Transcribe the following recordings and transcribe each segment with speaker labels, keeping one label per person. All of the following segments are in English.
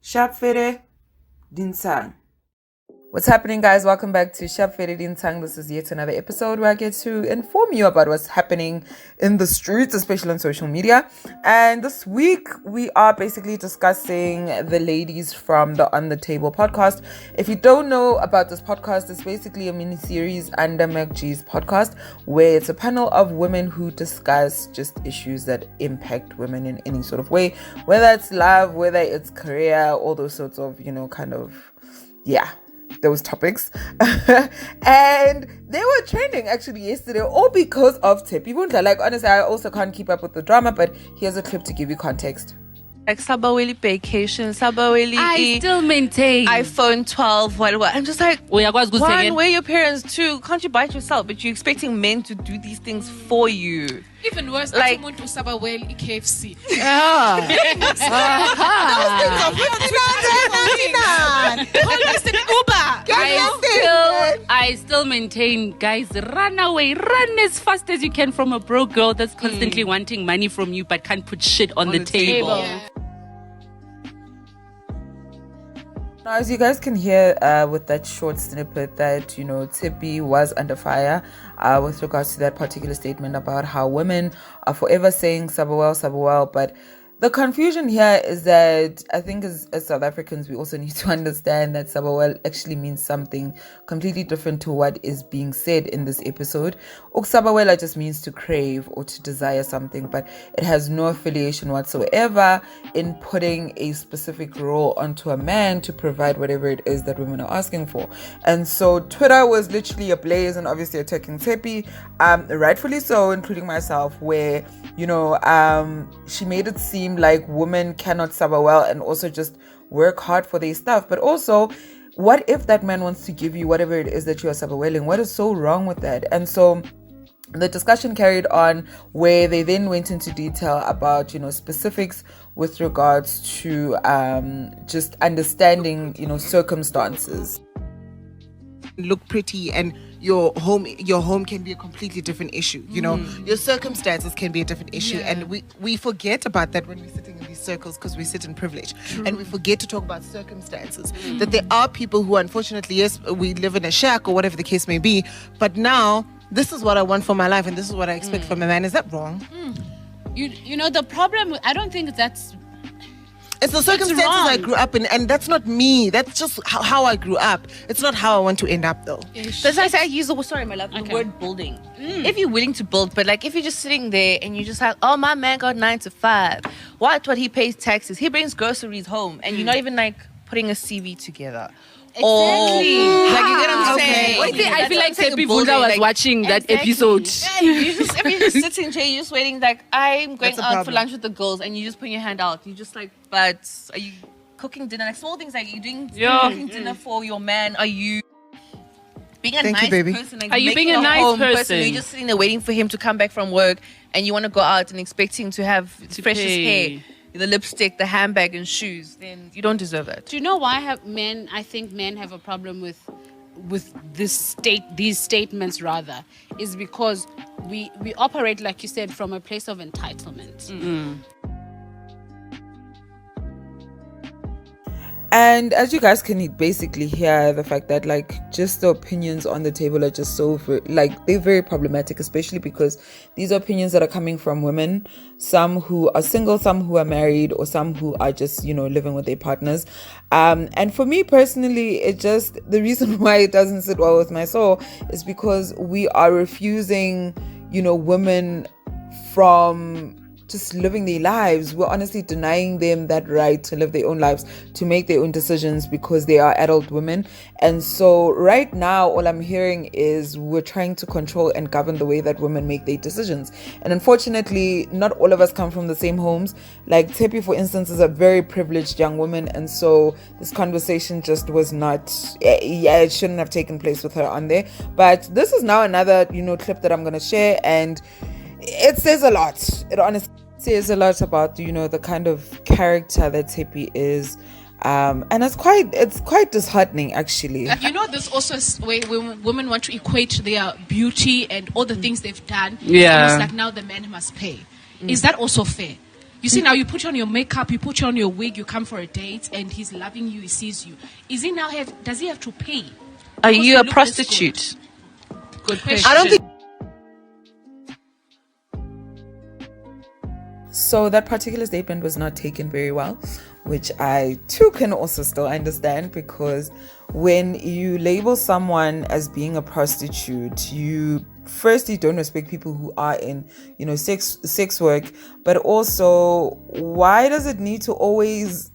Speaker 1: Shapfere Dinsang. What's happening, guys? Welcome back to Shapfere Dinsang. This is yet another episode where I get to inform you about what's happening in the streets, especially on social media. And this week, we are basically discussing the ladies from the On the Table podcast. If you don't know about this podcast, it's basically a mini-series under MacG's podcast, where it's a panel of women who discuss just issues that impact women in any sort of way, whether it's love, whether it's career, all those sorts of, those topics. And they were trending actually yesterday, all because of Tshepi Vundla. Like, honestly, I also can't keep up with the drama, but here's a clip to give you context.
Speaker 2: Like Sabaweli vacation, Sabaweli.
Speaker 3: I still maintain
Speaker 2: iPhone 12, what. I'm just like, one, where your parents? Two, can't you buy it yourself? But you're expecting men to do these things for you.
Speaker 3: Even worse,
Speaker 2: like,
Speaker 3: I want to Sabaweli KFC. I still maintain, guys, run away, run as fast as you can from a broke girl that's constantly wanting money from you but can't put shit on the table.
Speaker 1: Yeah. Now, as you guys can hear with that short snippet that, Tshepi was under fire with regards to that particular statement about how women are forever saying Sabawel, but the confusion here is that I think as South Africans, we also need to understand that Sabawel actually means something completely different to what is being said in this episode. Sabawela just means to crave or to desire something, but it has no affiliation whatsoever in putting a specific role onto a man to provide whatever it is that women are asking for. And so Twitter was literally ablaze and obviously attacking Tshepi, rightfully so, including myself, where, she made it seem like women cannot suffer well and also just work hard for their stuff. But also, what if that man wants to give you whatever it is that you are sabawelling? What is so wrong with that? And so the discussion carried on, where they then went into detail about, specifics with regards to just understanding, circumstances.
Speaker 4: Look pretty and your home can be a completely different issue. Your circumstances can be a different issue, and we forget about that when we're sitting in these circles because we sit in privilege. True. And we forget to talk about circumstances, that there are people who, unfortunately, yes, we live in a shack or whatever the case may be, but now this is what I want for my life and this is what I expect from a man. Is that wrong?
Speaker 3: The problem, I don't think that's...
Speaker 4: It's the circumstances I grew up in, and that's not me. That's just how I grew up. It's not how I want to end up, though.
Speaker 2: That's why I use the word building. If you're willing to build, but like if you're just sitting there and you're just like, oh, my man got 9 to 5. What he pays taxes. He brings groceries home, and you're not even like putting a CV together.
Speaker 3: Exactly.
Speaker 2: Like, you get what I'm saying?
Speaker 3: I feel like Tshepi Vundla was watching that episode.
Speaker 2: Yeah, you're just sitting there, you're just waiting, like, I'm going out for lunch with the girls, and you just put your hand out. You're just like, but are you cooking dinner? Like small things, like you're doing cooking dinner for your man. Are you being a nice person? Like,
Speaker 3: are you being a nice person?
Speaker 2: You're just sitting there waiting for him to come back from work, and you want to go out and expecting to have freshest hair, the lipstick, the handbag, and shoes. Then you don't deserve it.
Speaker 3: Do you know why I think men have a problem with these statements rather, is because we operate, like you said, from a place of entitlement.
Speaker 1: And as you guys can basically hear, the fact that just the opinions on the table are just so they're very problematic, especially because these are opinions that are coming from women, some who are single, some who are married, or some who are just living with their partners. And for me personally, the reason why it doesn't sit well with my soul is because we are refusing women from just living their lives. We're honestly denying them that right to live their own lives, to make their own decisions, because they are adult women. And so right now, all I'm hearing is we're trying to control and govern the way that women make their decisions. And unfortunately, not all of us come from the same homes. Like Tshepi, for instance, is a very privileged young woman. And so this conversation just was not, it shouldn't have taken place with her on there. But this is now another, clip that I'm going to share. And it says a lot. It honestly says a lot about, the kind of character that Tshepi is. And it's quite disheartening, actually.
Speaker 3: There's also a way when women want to equate their beauty and all the things they've done.
Speaker 2: Yeah.
Speaker 3: It's like now the man must pay. Is that also fair?
Speaker 5: You see, now you put on your makeup, you put on your wig, you come for a date, and he's loving you, he sees you. Does he have to pay?
Speaker 2: Are
Speaker 5: Because
Speaker 2: you a
Speaker 5: look this
Speaker 2: prostitute?
Speaker 5: Good question.
Speaker 4: I don't think.
Speaker 1: So that particular statement was not taken very well, which I too can also still understand, because when you label someone as being a prostitute, you don't respect people who are in, sex work. But also, why does it need to always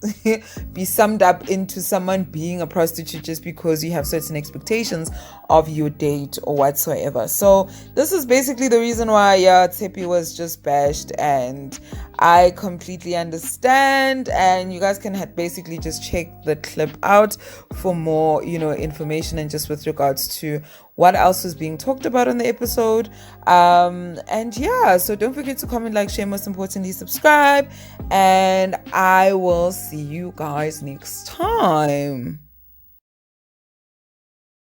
Speaker 1: be summed up into someone being a prostitute just because you have certain expectations of your date or whatsoever? So this is basically the reason why Tshepi was just bashed, and I completely understand. And you guys can basically just check the clip out for more information, and just with regards to what else was being talked about on the episode. And yeah, so don't forget to comment, like, share, most importantly subscribe, and I will see you guys next time.